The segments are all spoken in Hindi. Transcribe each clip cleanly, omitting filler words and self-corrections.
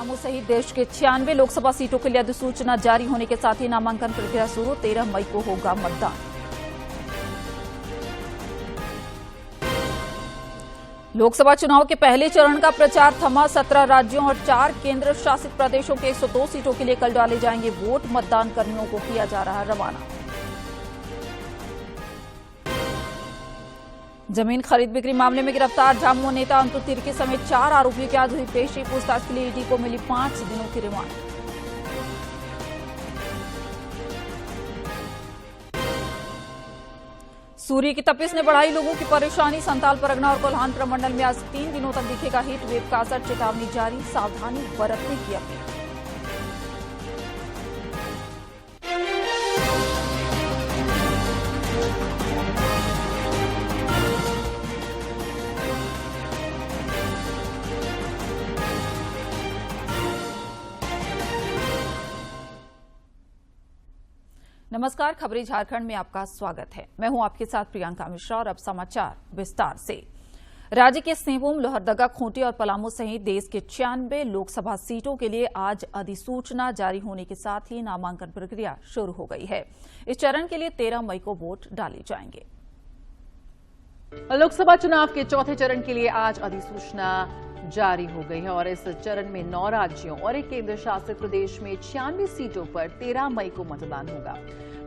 पलामू सहित देश के 96 लोकसभा सीटों के लिए अधिसूचना जारी होने के साथ ही नामांकन प्रक्रिया शुरू। 13 मई को होगा मतदान। लोकसभा चुनाव के पहले चरण का प्रचार थमा। 17 राज्यों और 4 केंद्र शासित प्रदेशों के 102 सीटों के लिए कल डाले जाएंगे वोट। मतदान कर्मियों को किया जा रहा रवाना। जमीन खरीद बिक्री मामले में गिरफ्तार झामुमो नेता अंतु तिर्की समेत 4 आरोपियों की आज हुई पेशी। पूछताछ के लिए ईडी को मिली 5 दिनों की रिमांड। सूर्य की तपिश ने बढ़ाई लोगों की परेशानी। संताल परगना और कोल्हान प्रमंडल में आज 3 दिनों तक दिखेगा हीट वेव का असर। चेतावनी जारी, सावधानी बरतने की अपील। नमस्कार, खबरें झारखंड में आपका स्वागत है। मैं हूं आपके साथ प्रियंका मिश्रा और अब समाचार विस्तार से। राज्य के सिंहभूम, लोहरदगा, खूंटी और पलामू सहित देश के 96 लोकसभा सीटों के लिए आज अधिसूचना जारी होने के साथ ही नामांकन प्रक्रिया शुरू हो गई है। इस चरण के लिए 13 मई को वोट डाले जाएंगे। लोकसभा चुनाव के चौथे चरण के लिए आज अधिसूचना जारी हो गई है और इस चरण में 9 राज्यों और एक केंद्र शासित प्रदेश में 96 सीटों पर 13 मई को मतदान होगा।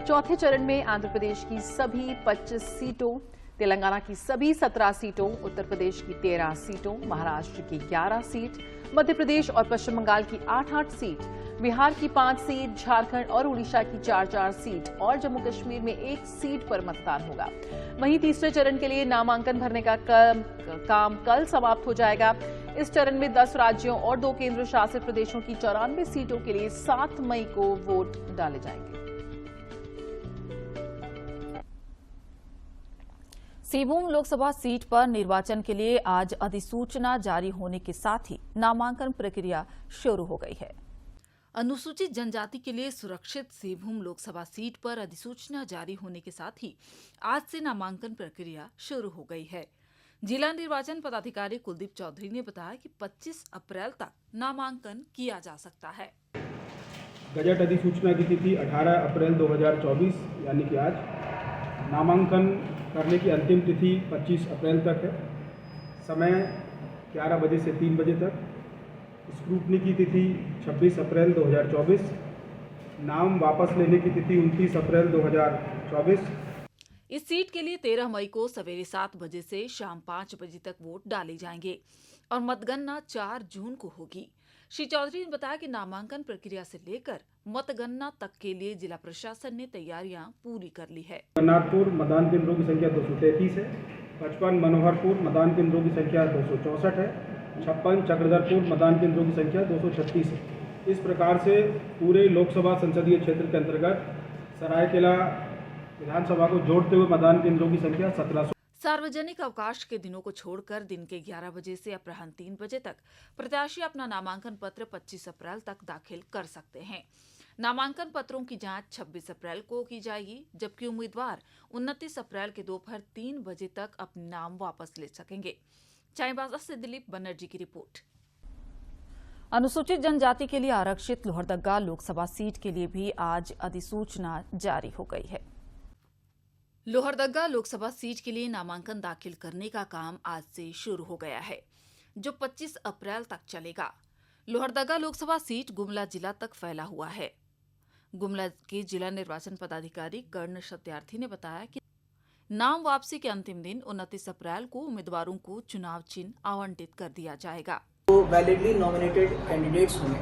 चौथे चरण में आंध्र प्रदेश की सभी 25 सीटों, तेलंगाना की सभी 17 सीटों, उत्तर प्रदेश की 13 सीटों, महाराष्ट्र की 11 सीट, मध्य प्रदेश और पश्चिम बंगाल की 8-8 सीट, बिहार की 5 सीट, झारखंड और उड़ीसा की 4-4 सीट और जम्मू कश्मीर में 1 सीट पर मतदान होगा। वहीं तीसरे चरण के लिए नामांकन भरने का काम कल समाप्त हो जाएगा। इस चरण में 10 राज्यों और 2 केंद्र शासित प्रदेशों की 94 सीटों के लिए 7 मई को वोट डाले जाएंगे। सिंहभूम लोकसभा सीट पर निर्वाचन के लिए आज अधिसूचना जारी होने के साथ ही नामांकन प्रक्रिया शुरू हो गई है। अनुसूचित जनजाति के लिए सुरक्षित सिंहभूम लोकसभा सीट पर अधिसूचना जारी होने के साथ ही आज से नामांकन प्रक्रिया शुरू हो गई है। जिला निर्वाचन पदाधिकारी कुलदीप चौधरी ने बताया कि 25 अप्रैल तक नामांकन किया जा सकता है। गजट अधिसूचना की तिथि 18 अप्रैल 2024 यानी कि आज। नामांकन करने की अंतिम तिथि 25 अप्रैल तक है। समय 11 बजे से 3 बजे तक। स्क्रूटनी की तिथि 26 अप्रैल 2024। नाम वापस लेने की तिथि 29 अप्रैल 2024। इस सीट के लिए 13 मई को सवेरे 7 बजे से शाम 5 बजे तक वोट डाले जाएंगे और मतगणना 4 जून को होगी। श्री चौधरी ने बताया कि नामांकन प्रक्रिया से लेकर मतगणना तक के लिए जिला प्रशासन ने तैयारियां पूरी कर ली है। नागपुर मतदान केंद्रों की संख्या 233 है। 55 मनोहरपुर मतदान केंद्रों की संख्या 264 है। 56 चक्रधरपुर मतदान केंद्रों की संख्या 236 है। इस प्रकार से पूरे लोकसभा संसदीय क्षेत्र के अंतर्गत सरायकेला विधानसभा को जोड़ते हुए मतदान केंद्रों की संख्या 1700। सार्वजनिक अवकाश के दिनों को छोड़कर दिन के 11 बजे से अपराह्न 3 बजे तक प्रत्याशी अपना नामांकन पत्र 25 अप्रैल तक दाखिल कर सकते हैं। नामांकन पत्रों की जांच 26 अप्रैल को की जाएगी, जबकि उम्मीदवार 29 अप्रैल के दोपहर 3 बजे तक अपने नाम वापस ले सकेंगे। चाईबासा से दिलीप बनर्जी की रिपोर्ट। अनुसूचित जनजाति के लिए आरक्षित लोहरदगा लोकसभा सीट के लिए भी आज अधिसूचना जारी हो गई है। लोहरदगा लोकसभा सीट के लिए नामांकन दाखिल करने का काम आज से शुरू हो गया है, जो 25 अप्रैल तक चलेगा। लोहरदगा लोकसभा सीट गुमला जिला तक फैला हुआ है। गुमला के जिला निर्वाचन पदाधिकारी कर्ण सत्यार्थी ने बताया कि नाम वापसी के अंतिम दिन 29 अप्रैल को उम्मीदवारों को चुनाव चिन्ह आवंटित कर दिया जाएगा। तो वैलिडली नॉमिनेटेड कैंडिडेट्स होंगे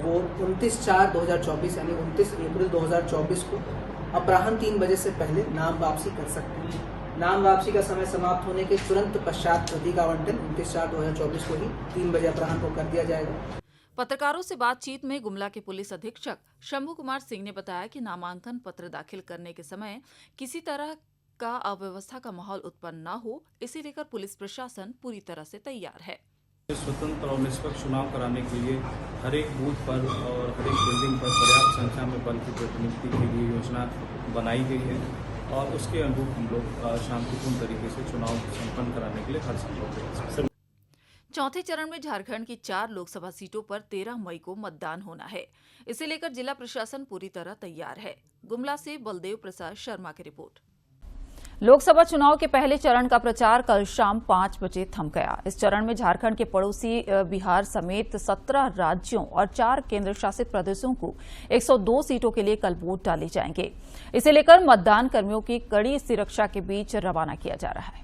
वो 29/4/2024 यानी 29 अप्रैल 2024 को अपराह्न 3 बजे से पहले नाम वापसी कर सकते हैं। नाम वापसी का समय समाप्त होने के तुरंत पश्चात प्रतीक आवंटन 29/4/2024 को ही 3 बजे अपराह्न को कर दिया जाएगा। पत्रकारों से बातचीत में गुमला के पुलिस अधीक्षक शंभू कुमार सिंह ने बताया कि नामांकन पत्र दाखिल करने के समय किसी तरह का अव्यवस्था का माहौल उत्पन्न न हो, इसे लेकर पुलिस प्रशासन पूरी तरह से तैयार है। स्वतंत्र और निष्पक्ष चुनाव कराने के लिए हर एक बूथ पर और हर एक बिल्डिंग पर पर्याप्त संख्या में बल की प्रतिनियुक्ति के लिए योजना बनाई गई है और उसके अनुरूप हम लोग शांतिपूर्ण तरीके से चुनाव संपन्न कराने के लिए हर संभव प्रयास करेंगे। चौथे चरण में झारखंड की 4 लोकसभा सीटों पर 13 मई को मतदान होना है। इसे लेकर जिला प्रशासन पूरी तरह तैयार है। गुमला से बलदेव प्रसाद शर्मा की रिपोर्ट। लोकसभा चुनाव के पहले चरण का प्रचार कल शाम 5 बजे थम गया। इस चरण में झारखंड के पड़ोसी बिहार समेत 17 राज्यों और 4 केंद्र शासित प्रदेशों को 102 सीटों के लिए कल वोट डाले जाएंगे। इसे लेकर मतदान कर्मियों की कड़ी सुरक्षा के बीच रवाना किया जा रहा है।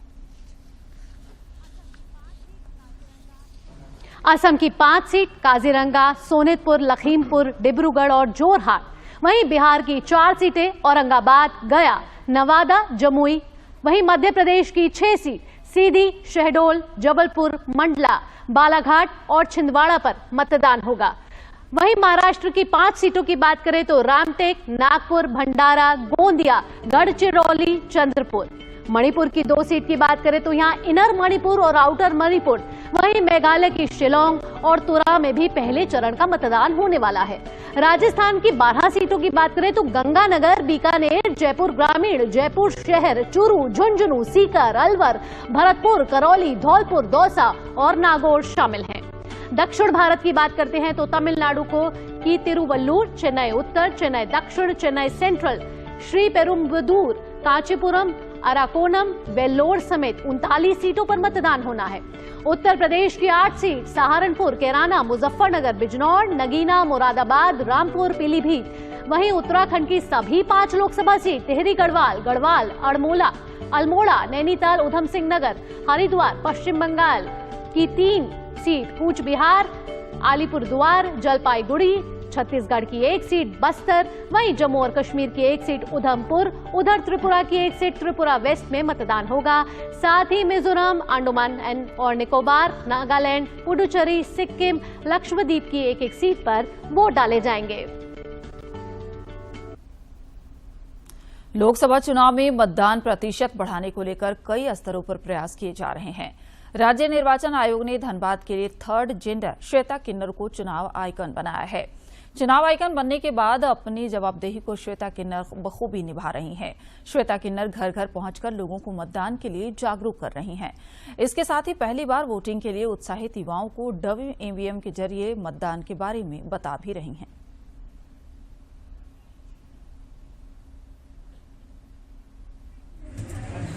असम की 5 सीट काजीरंगा, सोनितपुर, लखीमपुर, डिब्रूगढ़ और जोरहाट। वहीं बिहार की 4 सीटें औरंगाबाद, गया, नवादा, जमुई। वहीं मध्य प्रदेश की 6 सीट सीधी, शहडोल, जबलपुर, मंडला, बालाघाट और छिंदवाड़ा पर मतदान होगा। वहीं महाराष्ट्र की 5 सीटों की बात करें तो रामटेक, नागपुर, भंडारा, गोंदिया, गढ़चिरौली, चंद्रपुर। मणिपुर की 2 सीट की बात करें तो यहां इनर मणिपुर और आउटर मणिपुर। वहीं मेघालय की शिलोंग और तुरा में भी पहले चरण का मतदान होने वाला है। राजस्थान की 12 सीटों की बात करें तो गंगानगर, बीकानेर, जयपुर ग्रामीण, जयपुर शहर, चूरू, झुंझुनू, सीकर, अलवर, भरतपुर, करौली, धौलपुर, दौसा और नागौर शामिल हैं। दक्षिण भारत की बात करते हैं तो तमिलनाडु की तिरुवल्लुर, चेन्नई उत्तर, चेन्नई दक्षिण, चेन्नई सेंट्रल, श्री पेरुम्बदूर, कांचीपुरम, अराकोनम, वेल्लोर समेत 39 सीटों पर मतदान होना है। उत्तर प्रदेश की 8 सीट सहारनपुर, कैराना, मुजफ्फरनगर, बिजनौर, नगीना, मुरादाबाद, रामपुर, पीलीभीत। वहीं उत्तराखंड की सभी 5 लोकसभा सीट टिहरी गढ़वाल, गढ़वाल, अल्मोड़ा, नैनीताल, उधम सिंह नगर, हरिद्वार। पश्चिम बंगाल की 3 सीट कूच बिहार, अलीपुरद्वार, जलपाईगुड़ी। छत्तीसगढ़ की 1 सीट बस्तर। वहीं जम्मू और कश्मीर की 1 सीट उधमपुर। उधर त्रिपुरा की 1 सीट त्रिपुरा वेस्ट में मतदान होगा। साथ ही मिजोरम, अंडमान और निकोबार, नागालैंड, पुडुचेरी, सिक्किम, लक्षद्वीप की 1-1 सीट पर वोट डाले जाएंगे। लोकसभा चुनाव में मतदान प्रतिशत बढ़ाने को लेकर कई स्तरों पर प्रयास किए जा रहे हैं। राज्य निर्वाचन आयोग ने धनबाद के लिए 3rd जेंडर श्वेता किन्नर को चुनाव आइकन बनाया है। चुनाव आइकन बनने के बाद अपनी जवाबदेही को श्वेता किन्नर बखूबी निभा रही हैं। श्वेता किन्नर घर घर पहुंचकर लोगों को मतदान के लिए जागरूक कर रही हैं। इसके साथ ही पहली बार वोटिंग के लिए उत्साहित युवाओं को WMVM के जरिए मतदान के बारे में बता भी रही हैं।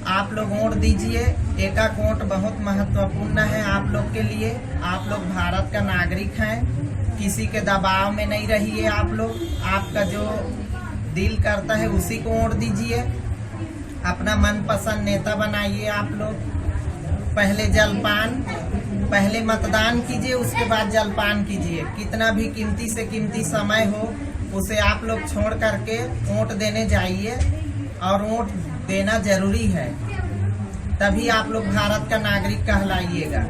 आप लोग वोट दीजिए। एक वोट बहुत महत्वपूर्ण है आप लोग के लिए। आप लोग भारत का नागरिक हैं, किसी के दबाव में नहीं रहिए। आप लोग आपका जो दिल करता है उसी को वोट दीजिए। अपना मनपसंद नेता बनाइए। आप लोग पहले मतदान कीजिए, उसके बाद जलपान कीजिए। कितना भी कीमती से कीमती समय हो उसे आप लोग छोड़ करके वोट देने जाइए और वोट देना जरूरी है, तभी आप लोग भारत का नागरिक कहलाइएगा।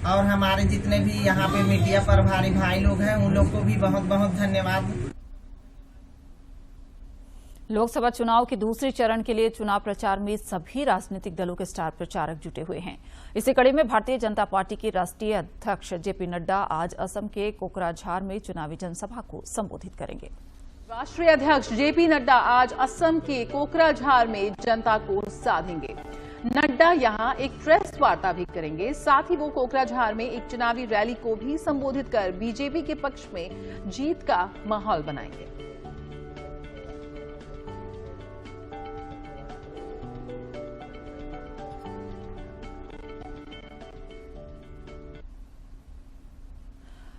और हमारे जितने भी यहाँ पे मीडिया प्रभारी भाई लोग हैं उन लोग को भी बहुत बहुत धन्यवाद। लोकसभा चुनाव के दूसरे चरण के लिए चुनाव प्रचार में सभी राजनीतिक दलों के स्टार प्रचारक जुटे हुए हैं। इसी कड़ी में भारतीय जनता पार्टी के राष्ट्रीय अध्यक्ष जेपी नड्डा आज असम के कोकराझार में चुनावी जनसभा को संबोधित करेंगे। राष्ट्रीय अध्यक्ष जेपी नड्डा आज असम के कोकराझार में जनता को साधेंगे। नड्डा यहां एक प्रेस वार्ता भी करेंगे। साथ ही वो कोकराझार में एक चुनावी रैली को भी संबोधित कर बीजेपी के पक्ष में जीत का माहौल बनाएंगे।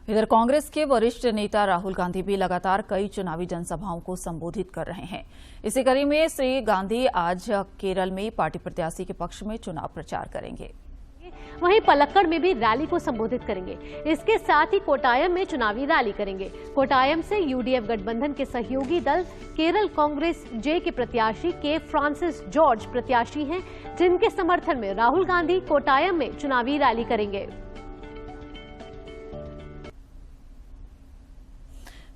इधर कांग्रेस के वरिष्ठ नेता राहुल गांधी भी लगातार कई चुनावी जनसभाओं को संबोधित कर रहे हैं। इसी कड़ी में श्री गांधी आज केरल में पार्टी प्रत्याशी के पक्ष में चुनाव प्रचार करेंगे। वहीं पलक्कड़ में भी रैली को संबोधित करेंगे। इसके साथ ही कोटायम में चुनावी रैली करेंगे। कोटायम से यूडीएफ गठबंधन के सहयोगी दल केरल कांग्रेस जे के प्रत्याशी के फ्रांसिस जॉर्ज प्रत्याशी हैं, जिनके समर्थन में राहुल गांधी कोटायम में चुनावी रैली करेंगे।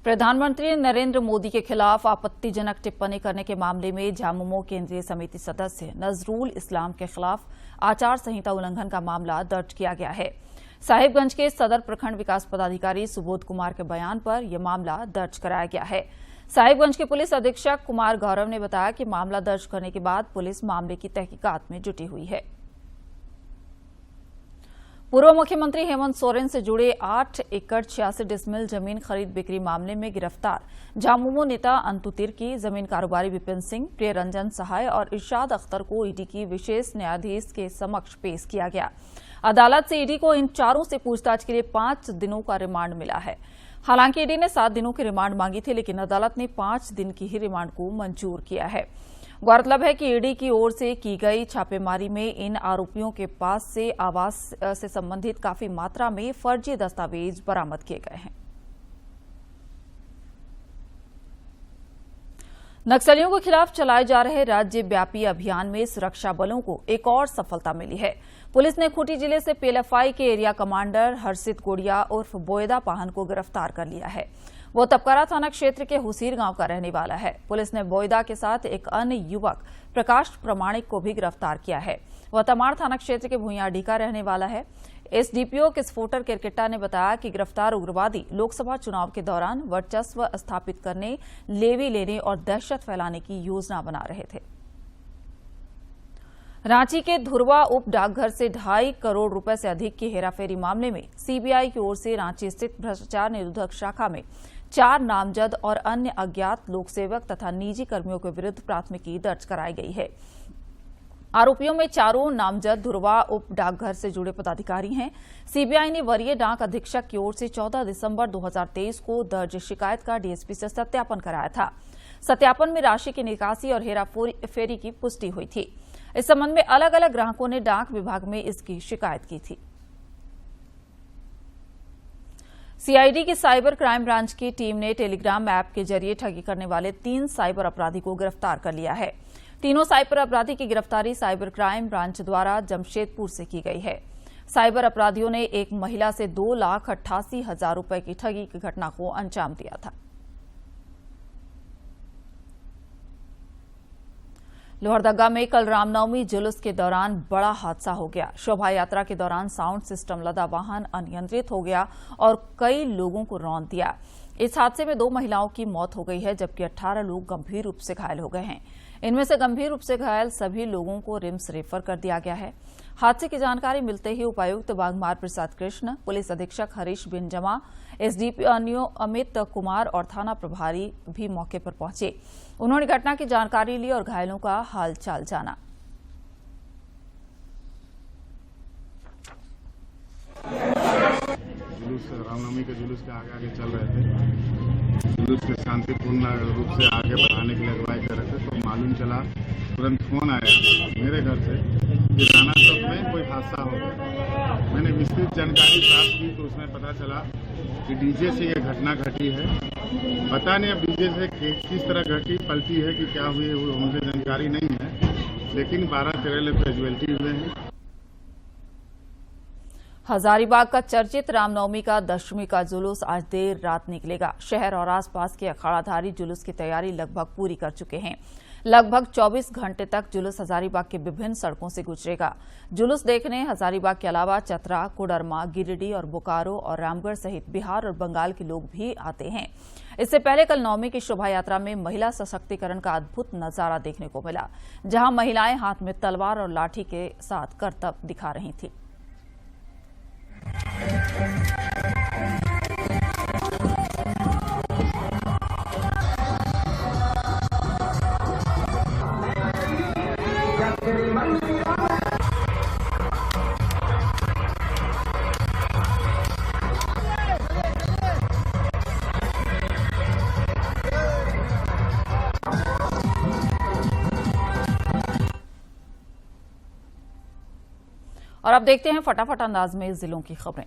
प्रधानमंत्री नरेंद्र मोदी के खिलाफ आपत्तिजनक टिप्पणी करने के मामले में झामुमो केंद्रीय समिति सदस्य नजरुल इस्लाम के खिलाफ आचार संहिता उल्लंघन का मामला दर्ज किया गया है। साहिबगंज के सदर प्रखंड विकास पदाधिकारी सुबोध कुमार के बयान पर यह मामला दर्ज कराया गया है। साहिबगंज के पुलिस अधीक्षक कुमार गौरव ने बताया कि मामला दर्ज करने के बाद पुलिस मामले की तहकीकात में जुटी हुई है। पूर्व मुख्यमंत्री हेमंत सोरेन से जुड़े 8 एकड़ 86 डिसमिल जमीन खरीद बिक्री मामले में गिरफ्तार झामुमो नेता अंतु तिर्की, जमीन कारोबारी विपिन सिंह, प्रिय रंजन सहाय और इरशाद अख्तर को ईडी की विशेष न्यायाधीश के समक्ष पेश किया गया। अदालत से ईडी को इन चारों से पूछताछ के लिए 5 दिनों का रिमांड मिला है। हालांकि ईडी ने 7 दिनों की रिमांड मांगी थी, लेकिन अदालत ने 5 दिन की ही रिमांड को मंजूर किया है। गौरतलब है कि ईडी की ओर से की गई छापेमारी में इन आरोपियों के पास से आवास से संबंधित काफी मात्रा में फर्जी दस्तावेज बरामद किए गए हैं। नक्सलियों के खिलाफ चलाए जा रहे राज्यव्यापी अभियान में सुरक्षा बलों को एक और सफलता मिली है। पुलिस ने खूंटी जिले से पीएलएफआई के एरिया कमांडर हर्षित गोड़िया उर्फ बोयदा पाहन को गिरफ्तार कर लिया है। वो तपकरा थाना क्षेत्र के हुसीर गांव का रहने वाला है। पुलिस ने बोयदा के साथ एक अन्य युवक प्रकाश प्रमाणिक को भी गिरफ्तार किया है। वह तमाड़ थाना क्षेत्र के भुइयाडीह का रहने वाला है। एसडीपीओ किस्फोटर केरकेट्टा ने बताया कि गिरफ्तार उग्रवादी लोकसभा चुनाव के दौरान वर्चस्व स्थापित करने, लेवी लेने और दहशत फैलाने की योजना बना रहे थे। रांची के धुरवा उप डाकघर से 2.5 करोड़ रुपए से अधिक की हेराफेरी मामले में सीबीआई की ओर से रांची स्थित भ्रष्टाचार निरोधक शाखा में 4 नामजद और अन्य अज्ञात लोकसेवक तथा निजी कर्मियों के विरुद्ध प्राथमिकी दर्ज कराई गई है। आरोपियों में 4 नामजद धुरवा उप डाकघर से जुड़े पदाधिकारी हैं। सीबीआई ने वरीय डाक अधीक्षक की ओर से 14 दिसंबर 2023 को दर्ज शिकायत का डीएसपी से सत्यापन कराया था। सत्यापन में राशि की निकासी और हेराफेरी की पुष्टि हुई थी। इस संबंध में अलग अलग ग्राहकों ने डाक विभाग में इसकी शिकायत की थी। सीआईडी की साइबर क्राइम ब्रांच की टीम ने टेलीग्राम ऐप के जरिए ठगी करने वाले 3 साइबर अपराधी को गिरफ्तार कर लिया है। तीनों साइबर अपराधी की गिरफ्तारी साइबर क्राइम ब्रांच द्वारा जमशेदपुर से की गई है। साइबर अपराधियों ने एक महिला से 2,88,000 रुपए की ठगी की घटना को अंजाम दिया था। लोहरदगा में कल रामनवमी जुलूस के दौरान बड़ा हादसा हो गया। शोभा यात्रा के दौरान साउंड सिस्टम लदा वाहन अनियंत्रित हो गया और कई लोगों को रौंद दिया। इस हादसे में 2 महिलाओं की मौत हो गई है, जबकि 18 लोग गंभीर रूप से घायल हो गए हैं। इनमें से गंभीर रूप से घायल सभी लोगों को रिम्स रेफर कर दिया गया है। हादसे की जानकारी मिलते ही उपायुक्त बागमार प्रसाद कृष्ण, पुलिस अधीक्षक हरीश बिंजमा, एसडीपीओ अमित कुमार और थाना प्रभारी भी मौके पर पहुंचे। उन्होंने घटना की जानकारी ली और घायलों का हालचाल जाना। जुलूस रामनवमी के जुलूस के आगे आगे चल रहे थे। जुलूस के शांतिपूर्ण रूप से आगे बढ़ाने की अगुवाई कर रहे थे, तो मालूम चला, तुरंत फोन आया मेरे घर से कि राणा चौक में कोई हादसा हो गया। मैंने विस्तृत जानकारी प्राप्त की तो उसमें पता चला कि डीजे से ये घटना घटी है। पता नहीं अब डीजे से किस तरह घटी पलटी है कि क्या हुई है, वो मुझे जानकारी नहीं है, लेकिन 12-13 लोग कैजुअल्टी हुए हैं। हजारीबाग का चर्चित रामनवमी का दशमी का जुलूस आज देर रात निकलेगा। शहर और आसपास के अखाड़ाधारी जुलूस की तैयारी लगभग पूरी कर चुके हैं। लगभग 24 घंटे तक जुलूस हजारीबाग के विभिन्न सड़कों से गुजरेगा। जुलूस देखने हजारीबाग के अलावा चतरा, कोडरमा, गिरिडीह और बोकारो और रामगढ़ सहित बिहार और बंगाल के लोग भी आते हैं। इससे पहले कल नवमी की शोभा यात्रा में महिला सशक्तिकरण का अद्भुत नजारा देखने को मिला, जहां महिलाएं हाथ में तलवार और लाठी के साथ करतब दिखा रही थी। और अब देखते हैं फटाफट अंदाज में जिलों की खबरें।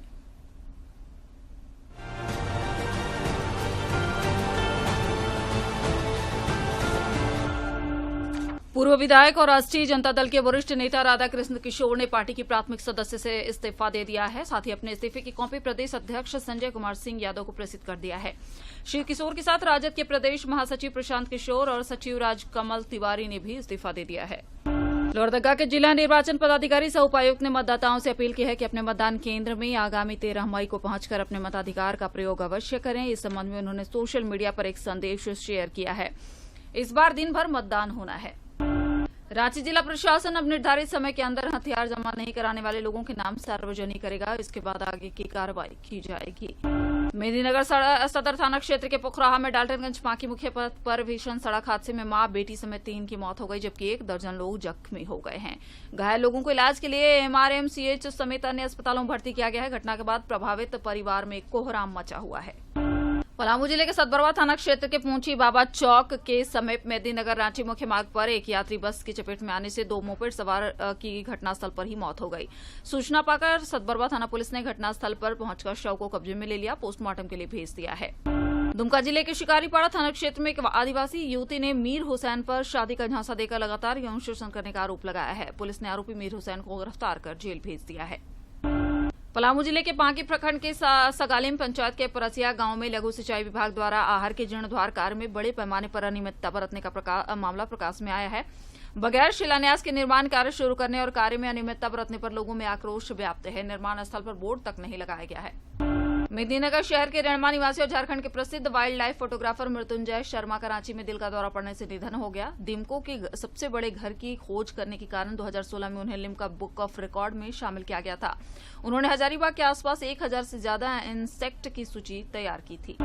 पूर्व विधायक और राष्ट्रीय जनता दल के वरिष्ठ नेता राधाकृष्ण किशोर ने पार्टी की प्राथमिक सदस्य से इस्तीफा दे दिया है। साथ ही अपने इस्तीफे की कॉपी प्रदेश अध्यक्ष संजय कुमार सिंह यादव को प्रेषित कर दिया है। श्री किशोर के साथ राजद के प्रदेश महासचिव प्रशांत किशोर और सचिव राजकमल तिवारी ने भी इस्तीफा दे दिया है। लोहरदगा के जिला निर्वाचन पदाधिकारी सह उपायुक्त ने मतदाताओं से अपील की है कि अपने मतदान केंद्र में आगामी 13 मई को पहुंचकर अपने मताधिकार का प्रयोग अवश्य करें। इस संबंध में उन्होंने सोशल मीडिया पर एक संदेश शेयर किया है। इस बार दिन भर मतदान होना है। रांची जिला प्रशासन अब निर्धारित समय के अंदर हथियार जमा नहीं कराने वाले लोगों के नाम सार्वजनिक करेगा। इसके बाद आगे की कार्रवाई की जाएगी। मेदिनीनगर सदर थाना क्षेत्र के पोखराहा में डाल्टनगंज पांकी मुख्य पथ पर भीषण सड़क हादसे में मां बेटी समेत 3 की मौत हो गई, जबकि 1 दर्जन लोग जख्मी हो गए हैं। घायल लोगों को इलाज के लिए MRMCH समेत अन्य अस्पतालों में भर्ती किया गया है। घटना के बाद प्रभावित परिवार में कोहराम मचा हुआ है। पलामू जिले के सतबरवा थाना क्षेत्र के पूंची बाबा चौक के समीप मेदिनीनगर रांची मुख्य मार्ग पर एक यात्री बस की चपेट में आने से 2 मोपेड सवार की घटनास्थल पर ही मौत हो गई। सूचना पाकर सतबरवा थाना पुलिस ने घटनास्थल पर पहुंचकर शव को कब्जे में ले लिया, पोस्टमार्टम के लिए भेज दिया है। दुमका जिले के शिकारीपाड़ा थाना क्षेत्र में एक आदिवासी युवती ने मीर हुसैन पर शादी का झांसा देकर लगातार यौन शोषण करने का आरोप लगाया है। पुलिस ने आरोपी मीर हुसैन को गिरफ्तार कर जेल भेज दिया है। पलामू जिले के पांकी प्रखंड के सगालिम पंचायत के परसिया गांव में लघु सिंचाई विभाग द्वारा आहर के जीर्णोद्धार कार्य में बड़े पैमाने पर अनियमितता बरतने का मामला प्रकाश में आया है। बगैर शिलान्यास के निर्माण कार्य शुरू करने और कार्य में अनियमितता बरतने पर लोगों में आक्रोश व्याप्त है। निर्माण स्थल पर बोर्ड तक नहीं लगाया गया है। मेदिनीनगर शहर के रेणमा निवासी और झारखंड के प्रसिद्ध wild life photographer Mrityunjay Sharma का रांची में दिल का दौरा पड़ने से निधन हो गया। दिमको के सबसे बड़े घर की खोज करने के कारण 2016 में उन्हें लिम्का बुक ऑफ रिकॉर्ड में शामिल किया गया था। उन्होंने हजारीबाग के आसपास 1000 से ज्यादा इंसेक्ट की सूची तैयार की थी।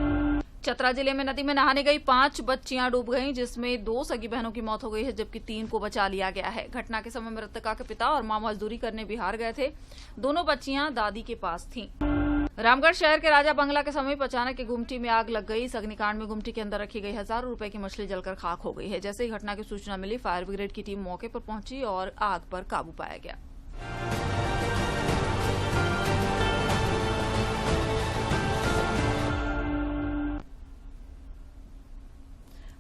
चतरा जिले में नदी में नहाने गई 5 बच्चियां डूब गईं, जिसमें 2 सगी बहनों की मौत हो गई है, जबकि 3 को बचा लिया गया है। घटना के समय मृतका के पिता और मां मजदूरी करने बिहार गए थे। दोनों बच्चियां दादी के पास थीं। रामगढ़ शहर के राजा बंगला के समीप अचानक एक गुमटी में आग लग गई। इस अग्निकांड में गुमटी के अंदर रखी गई हजारों रुपए की मछली जलकर खाक हो गई है। जैसे ही घटना की सूचना मिली, फायर ब्रिगेड की टीम मौके पर पहुंची और आग पर काबू पाया गया।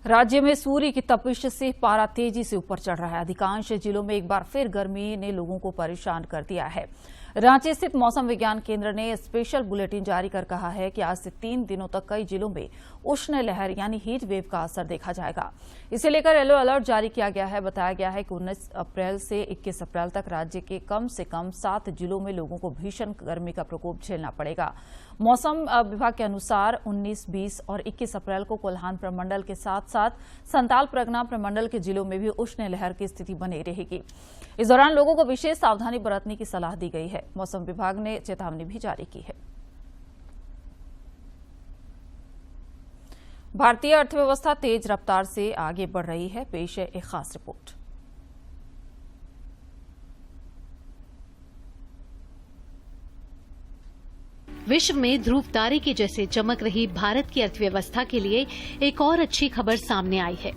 राज्य में सूर्य की तपिश से पारा तेजी से ऊपर चढ़ रहा है। अधिकांश जिलों में एक बार फिर गर्मी ने लोगों को परेशान कर दिया है। रांची स्थित मौसम विज्ञान केंद्र ने स्पेशल बुलेटिन जारी कर कहा है कि आज से 3 दिनों तक कई जिलों में उष्ण लहर यानी हीट वेव का असर देखा जाएगा। इसे लेकर येलो अलर्ट जारी किया गया है। बताया गया है कि 19 अप्रैल से 21 अप्रैल तक राज्य के कम से कम 7 जिलों में लोगों को भीषण गर्मी का प्रकोप झेलना पड़ेगा। मौसम विभाग के अनुसार 19, 20 और 21 अप्रैल को कोल्हान प्रमंडल के साथ साथ संताल परगना प्रमंडल के जिलों में भी उष्ण लहर की स्थिति बनी रहेगी। इस दौरान लोगों को विशेष सावधानी बरतने की सलाह दी गई है। मौसम विभाग ने चेतावनी भी जारी की है। भारतीय अर्थव्यवस्था तेज रफ्तार से आगे बढ़ रही है। पेश है एक खास रिपोर्ट। विश्व में ध्रुव तारे के जैसे चमक रही भारत की अर्थव्यवस्था के लिए एक और अच्छी खबर सामने आई है।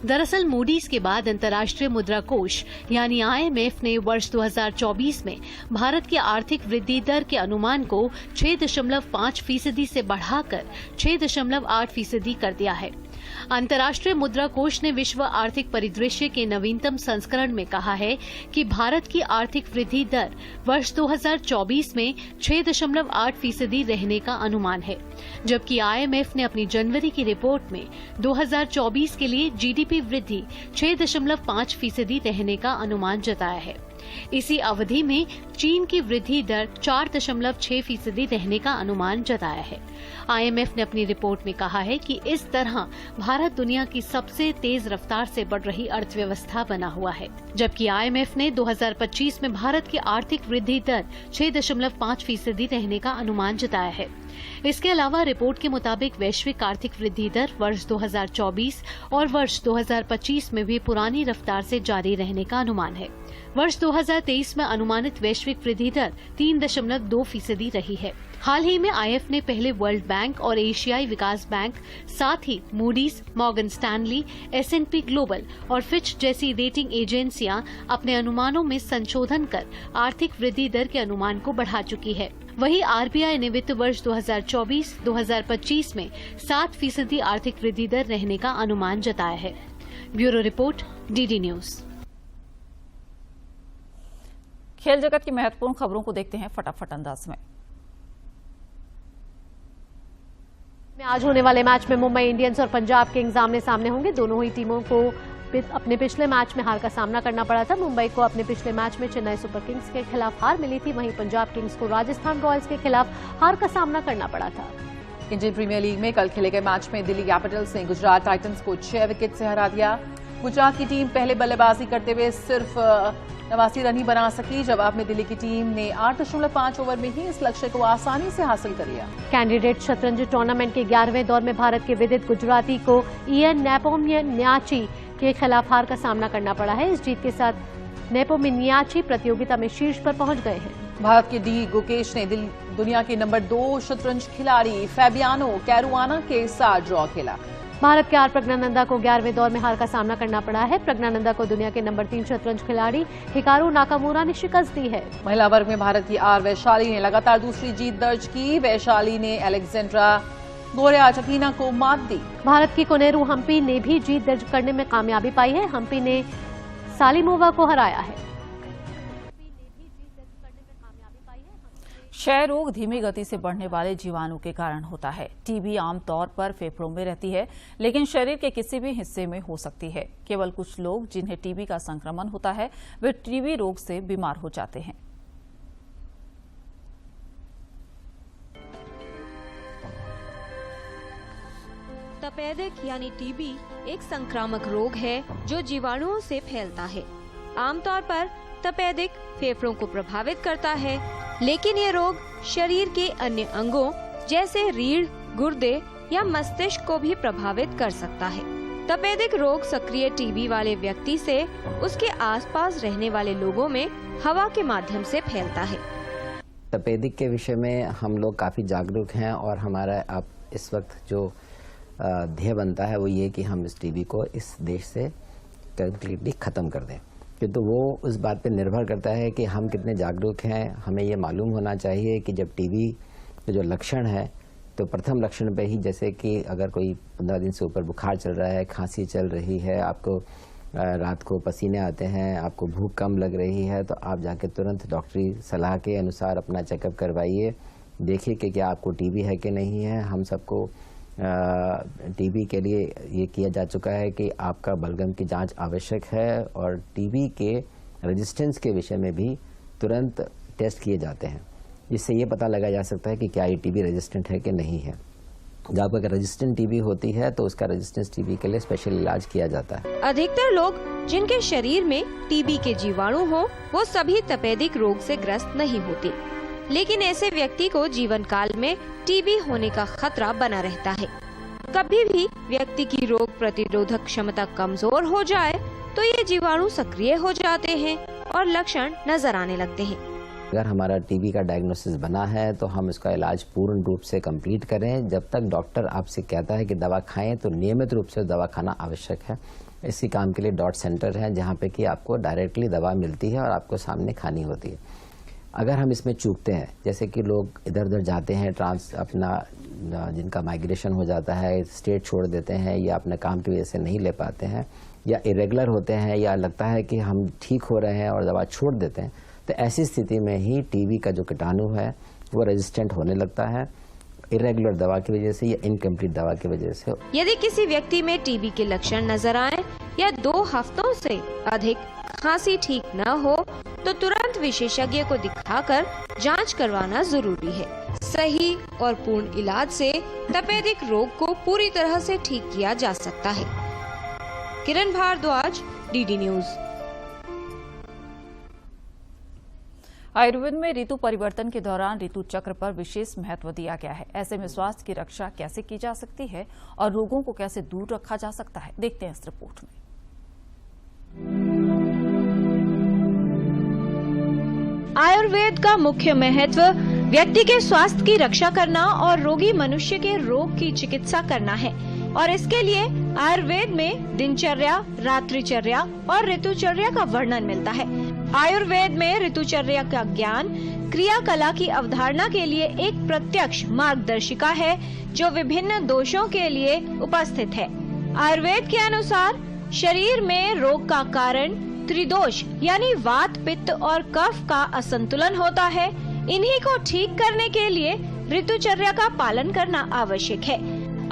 दरअसल मूडीज के बाद अंतर्राष्ट्रीय मुद्रा कोष यानी IMF ने वर्ष 2024 में भारत की आर्थिक वृद्धि दर के अनुमान को 6.5% से बढ़ाकर 6.8% कर दिया है। अंतर्राष्ट्रीय मुद्रा कोष ने विश्व आर्थिक परिदृश्य के नवीनतम संस्करण में कहा है कि भारत की आर्थिक वृद्धि दर वर्ष 2024 में 6.8% रहने का अनुमान है, जबकि IMF ने अपनी जनवरी की रिपोर्ट में 2024 के लिए GDP वृद्धि 6.5% रहने का अनुमान जताया है। इसी अवधि में चीन की वृद्धि दर 4.6% रहने का अनुमान जताया है। IMF ने अपनी रिपोर्ट में कहा है कि इस तरह भारत दुनिया की सबसे तेज रफ्तार से बढ़ रही अर्थव्यवस्था बना हुआ है, जबकि IMF ने 2025 में भारत की आर्थिक वृद्धि दर 6.5% रहने का अनुमान जताया है। इसके अलावा रिपोर्ट के मुताबिक वैश्विक आर्थिक वृद्धि दर वर्ष 2024 और वर्ष 2025 में भी पुरानी रफ्तार से जारी रहने का अनुमान है। वर्ष 2023 में अनुमानित वैश्विक वृद्धि दर 3.2% रही है। हाल ही में IMF ने पहले वर्ल्ड बैंक और एशियाई विकास बैंक, साथ ही Moody's, Morgan Stanley, S&P global और फिच जैसी रेटिंग एजेंसियां अपने अनुमानों में संशोधन कर आर्थिक वृद्धि दर के अनुमान को बढ़ा चुकी है। वहीं RBI ने वित्त वर्ष 2024-2025 में 7% आर्थिक वृद्धि दर रहने का अनुमान जताया है। Bureau report, DD news. खेल जगत की महत्वपूर्ण खबरों को देखते हैं फटाफट अंदाज में। आज होने वाले मैच में मुंबई इंडियंस और पंजाब किंग्स आमने सामने होंगे। दोनों ही टीमों को अपने पिछले मैच में हार का सामना करना पड़ा था। मुंबई को अपने पिछले मैच में चेन्नई सुपर किंग्स के खिलाफ हार मिली थी, वहीं पंजाब किंग्स को राजस्थान रॉयल्स के खिलाफ हार का सामना करना पड़ा था। इंडियन प्रीमियर लीग में कल खेले गए मैच में दिल्ली कैपिटल्स ने गुजरात टाइटंस को 6 विकेट से हरा दिया। गुजरात की टीम पहले बल्लेबाजी करते हुए सिर्फ 89 रन ही बना सकी। जवाब में दिल्ली की टीम ने 8.5 ओवर में ही इस लक्ष्य को आसानी से हासिल कर लिया। कैंडिडेट शतरंज टूर्नामेंट के 11वें दौर में भारत के विदित गुजराती को इयन नेपोम्नियाची के खिलाफ हार का सामना करना पड़ा है। इस जीत के साथ नेपोम्नियाची प्रतियोगिता में शीर्ष पर पहुंच गए हैं। भारत के डी गुकेश ने दुनिया के नंबर 2 शतरंज खिलाड़ी फैबियानो कैरुआना के साथ ड्रॉ खेला। भारत के आर प्रज्ञानंदा को 11वें दौर में हार का सामना करना पड़ा है। प्रज्ञानंदा को दुनिया के नंबर 3 शतरंज खिलाड़ी हिकारू नाकामुरा ने शिकस्त दी है। महिला वर्ग में भारत की आर वैशाली ने लगातार दूसरी जीत दर्ज की। वैशाली ने अलेक्जेंड्रा गोरेआचकीना को मात दी। भारत की कोनेरू हम्पी ने भी जीत दर्ज करने में कामयाबी पाई है। हम्पी ने सालिमोवा को हराया है। क्षय रोग धीमी गति से बढ़ने वाले जीवाणु के कारण होता है। टीबी आमतौर पर फेफड़ों में रहती है, लेकिन शरीर के किसी भी हिस्से में हो सकती है। केवल कुछ लोग जिन्हें टीबी का संक्रमण होता है वे टीबी रोग से बीमार हो जाते हैं। तपेदिक यानी टीबी एक संक्रामक रोग है जो जीवाणुओं से फैलता है। आमतौर पर तपेदिक फेफड़ों को प्रभावित करता है, लेकिन ये रोग शरीर के अन्य अंगों जैसे रीढ़, गुर्दे या मस्तिष्क को भी प्रभावित कर सकता है। तपेदिक रोग सक्रिय टीबी वाले व्यक्ति से उसके आसपास रहने वाले लोगों में हवा के माध्यम से फैलता है। तपेदिक के विषय में हम लोग काफी जागरूक हैं और हमारा अब इस वक्त जो ध्येय बनता है वो ये कि हम इस टीबी को इस देश से कंप्लीटली खत्म कर दें। तो वो उस बात पे निर्भर करता है कि हम कितने जागरूक हैं। हमें ये मालूम होना चाहिए कि जब टीबी के जो लक्षण है तो प्रथम लक्षण पे ही, जैसे कि अगर कोई 15 दिन से ऊपर बुखार चल रहा है, खांसी चल रही है, आपको रात को पसीने आते हैं, आपको भूख कम लग रही है, तो आप जाके तुरंत डॉक्टरी सलाह के अनुसार अपना चेकअप करवाइए। देखिए कि क्या आपको टीबी है कि नहीं है। हम सबको टीबी के लिए ये किया जा चुका है कि आपका बलगम की जांच आवश्यक है और टीबी के रेजिस्टेंस के विषय में भी तुरंत टेस्ट किए जाते हैं, जिससे ये पता लगाया जा सकता है कि क्या ये टीबी रेजिस्टेंट है कि नहीं है। जब अगर रेजिस्टेंट टीबी होती है तो उसका रेजिस्टेंस टीबी के लिए स्पेशल इलाज किया जाता है। अधिकतर लोग जिनके शरीर में टीबी के जीवाणु हो वो सभी तपेदिक रोग से ग्रस्त नहीं होते, लेकिन ऐसे व्यक्ति को जीवन काल में टीबी होने का खतरा बना रहता है। कभी भी व्यक्ति की रोग प्रतिरोधक क्षमता कमजोर हो जाए तो ये जीवाणु सक्रिय हो जाते हैं और लक्षण नजर आने लगते हैं। अगर हमारा टीबी का डायग्नोसिस बना है तो हम इसका इलाज पूर्ण रूप से कंप्लीट करें। जब तक डॉक्टर आपसे कहता है कि दवा खाएं तो नियमित रूप से दवा खाना आवश्यक है। इसी काम के लिए डॉट सेंटर है जहाँ पे कि आपको डायरेक्टली दवा मिलती है और आपको सामने खानी होती है। अगर हम इसमें चूकते हैं, जैसे कि लोग इधर उधर जाते हैं, जिनका माइग्रेशन हो जाता है, स्टेट छोड़ देते हैं या अपने काम की वजह से नहीं ले पाते हैं या इरेगुलर होते हैं या लगता है कि हम ठीक हो रहे हैं और दवा छोड़ देते हैं, तो ऐसी स्थिति में ही टीबी का जो कीटाणु है वो रेजिस्टेंट होने लगता है, इरेगुलर दवा की वजह से या इनकम्प्लीट दवा की वजह से। यदि किसी व्यक्ति में टीबी के लक्षण नजर आए या 2 हफ्तों से अधिक खांसी ठीक न हो तो तुरंत विशेषज्ञ को दिखाकर जांच करवाना जरूरी है। सही और पूर्ण इलाज से तपेदिक रोग को पूरी तरह से ठीक किया जा सकता है। किरण भारद्वाज, डीडी न्यूज। आयुर्वेद में ऋतु परिवर्तन के दौरान ऋतु चक्र पर विशेष महत्व दिया गया है। ऐसे में स्वास्थ्य की रक्षा कैसे की जा सकती है और रोगों को कैसे दूर रखा जा सकता है, देखते हैं इस रिपोर्ट में। आयुर्वेद का मुख्य महत्व व्यक्ति के स्वास्थ्य की रक्षा करना और रोगी मनुष्य के रोग की चिकित्सा करना है और इसके लिए आयुर्वेद में दिनचर्या, रात्रिचर्या और ऋतुचर्या का वर्णन मिलता है। आयुर्वेद में ऋतुचर्या का ज्ञान क्रियाकला की अवधारणा के लिए एक प्रत्यक्ष मार्गदर्शिका है जो विभिन्न दोषों के लिए उपस्थित है। आयुर्वेद के अनुसार शरीर में रोग का कारण त्रिदोष यानी वात, पित्त और कफ का असंतुलन होता है। इन्हीं को ठीक करने के लिए ऋतुचर्या का पालन करना आवश्यक है।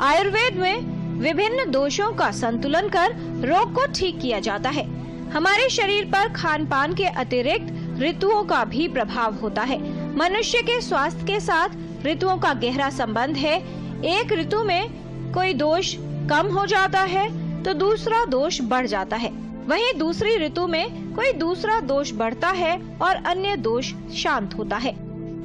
आयुर्वेद में विभिन्न दोषों का संतुलन कर रोग को ठीक किया जाता है। हमारे शरीर पर खान पान के अतिरिक्त ऋतुओं का भी प्रभाव होता है। मनुष्य के स्वास्थ्य के साथ ऋतुओं का गहरा संबंध है। एक ऋतु में कोई दोष कम हो जाता है तो दूसरा दोष बढ़ जाता है। वहीं दूसरी ऋतु में कोई दूसरा दोष बढ़ता है और अन्य दोष शांत होता है।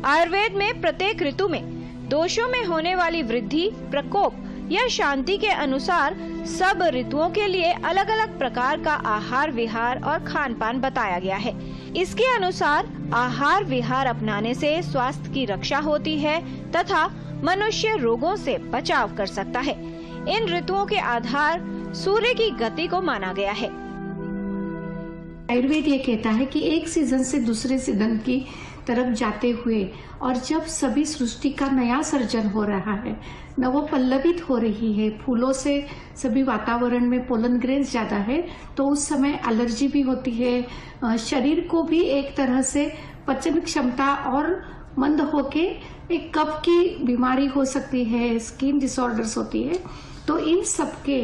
आयुर्वेद में प्रत्येक ऋतु में दोषों में होने वाली वृद्धि, प्रकोप या शांति के अनुसार सब ऋतुओं के लिए अलग अलग प्रकार का आहार विहार और खान पान बताया गया है। इसके अनुसार आहार विहार अपनाने से स्वास्थ्य की रक्षा होती है तथा मनुष्य रोगों से बचाव कर सकता है। इन ऋतुओं के आधार सूर्य की गति को माना गया है। आयुर्वेद ये कहता है कि एक सीजन से दूसरे सीजन की तरफ जाते हुए और जब सभी सृष्टि का नया सर्जन हो रहा है, नवपल्लवित हो रही है, फूलों से सभी वातावरण में पोलन ग्रेन्स ज्यादा है, तो उस समय एलर्जी भी होती है, शरीर को भी एक तरह से पचन क्षमता और मंद होके एक कफ की बीमारी हो सकती है, स्किन डिसऑर्डर्स होती है। तो इन सब के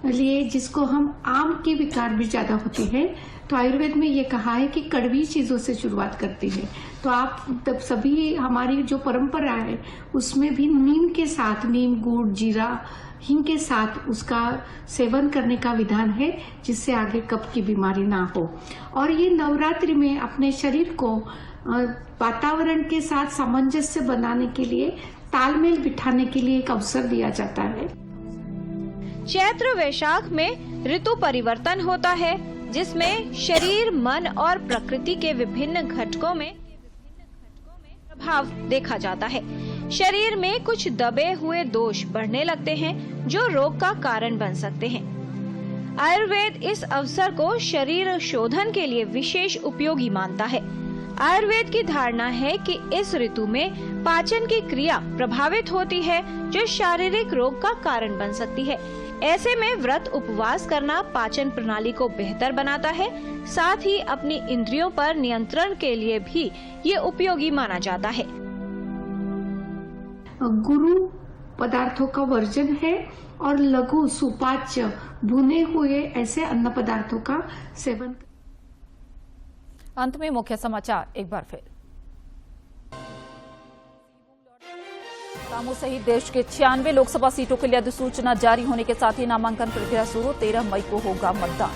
लिए जिसको हम आम की विकार भी ज्यादा होती है, तो आयुर्वेद में ये कहा है कि कड़वी चीजों से शुरुआत करती है। तो आप तब सभी हमारी जो परंपरा है उसमें भी नीम के साथ, नीम, गुड़, जीरा, हिंग के साथ उसका सेवन करने का विधान है, जिससे आगे कफ की बीमारी ना हो। और ये नवरात्रि में अपने शरीर को वातावरण के साथ सामंजस्य बनाने के लिए, तालमेल बिठाने के लिए एक अवसर दिया जाता है। चैत्र वैशाख में ऋतु परिवर्तन होता है, जिसमें शरीर, मन और प्रकृति के विभिन्न घटकों में प्रभाव देखा जाता है। शरीर में कुछ दबे हुए दोष बढ़ने लगते हैं जो रोग का कारण बन सकते हैं। आयुर्वेद इस अवसर को शरीर शोधन के लिए विशेष उपयोगी मानता है। आयुर्वेद की धारणा है कि इस ऋतु में पाचन की क्रिया प्रभावित होती है, जो शारीरिक रोग का कारण बन सकती है। ऐसे में व्रत उपवास करना पाचन प्रणाली को बेहतर बनाता है, साथ ही अपनी इंद्रियों पर नियंत्रण के लिए भी ये उपयोगी माना जाता है। गुरु पदार्थों का वर्जन है और लघु, सुपाच्य, भुने हुए ऐसे अन्न पदार्थों का सेवन। अंत में मुख्य समाचार एक बार फिर। पलामू सहित देश के 96 लोकसभा सीटों के लिए अधिसूचना जारी होने के साथ ही नामांकन प्रक्रिया शुरू, 13 मई को होगा मतदान।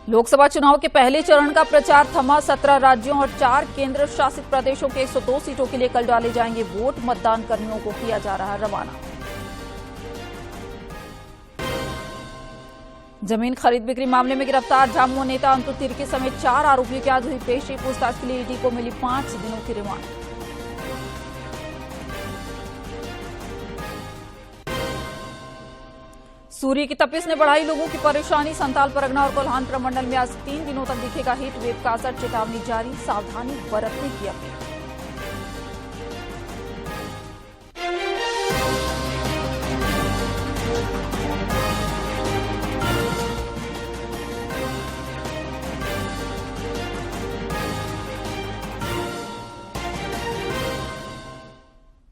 लोकसभा चुनाव के पहले चरण का प्रचार थमा, 17 राज्यों और 4 केंद्र शासित प्रदेशों के 102 सीटों के लिए कल डाले जाएंगे वोट, मतदान कर्मियों को किया जा रहा रवाना। जमीन खरीद बिक्री मामले में गिरफ्तार झामुमो नेता अंतु तिर्की समेत 4 आरोपियों की आज हुई पेशी, पूछताछ के लिए ईडी को मिली 5 दिनों की रिमांड। सूर्य की तपिश ने बढ़ाई लोगों की परेशानी, संताल, परगना और कोल्हान प्रमंडल में आज 3 दिनों तक दिखेगा हीट वेव का असर, चेतावनी जारी, सावधानी बरतने की अपील।